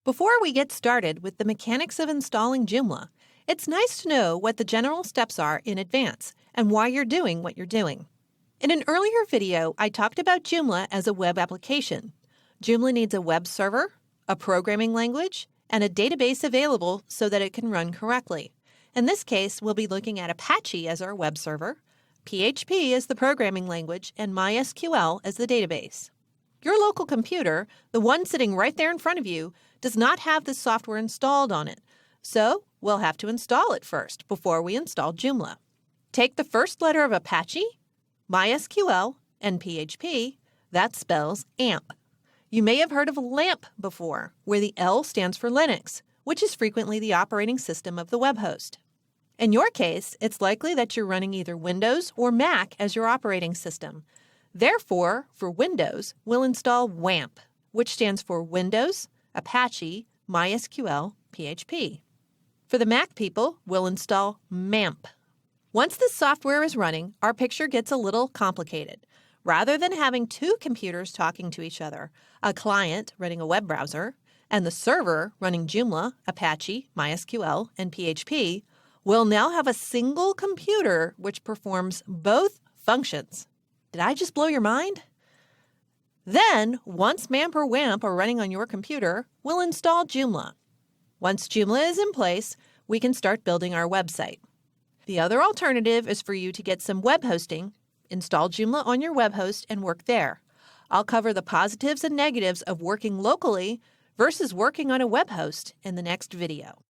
Before we get started with the mechanics of installing Joomla, it's nice to know what the general steps are in advance and why you're doing what you're doing. In an earlier video, I talked about Joomla as a web application. Joomla needs a web server, a programming language, and a database available so that it can run correctly. In this case, we'll be looking at Apache as our web server, PHP as the programming language, and MySQL as the database. Your local computer, the one sitting right there in front of you, does not have this software installed on it, so we'll have to install it first before we install Joomla. Take the first letter of Apache, MySQL, and PHP, that spells AMP. You may have heard of LAMP before, where the L stands for Linux, which is frequently the operating system of the web host. In your case, it's likely that you're running either Windows or Mac as your operating system. Therefore, for Windows, we'll install WAMP, which stands for Windows, Apache, MySQL, PHP. For the Mac people, we'll install MAMP. Once the software is running, our picture gets a little complicated. Rather than having two computers talking to each other, a client running a web browser, and the server running Joomla, Apache, MySQL, and PHP, we'll now have a single computer which performs both functions. Did I just blow your mind? Then, once MAMP or WAMP are running on your computer, we'll install Joomla. Once Joomla is in place, we can start building our website. The other alternative is for you to get some web hosting, install Joomla on your web host, and work there. I'll cover the positives and negatives of working locally versus working on a web host in the next video.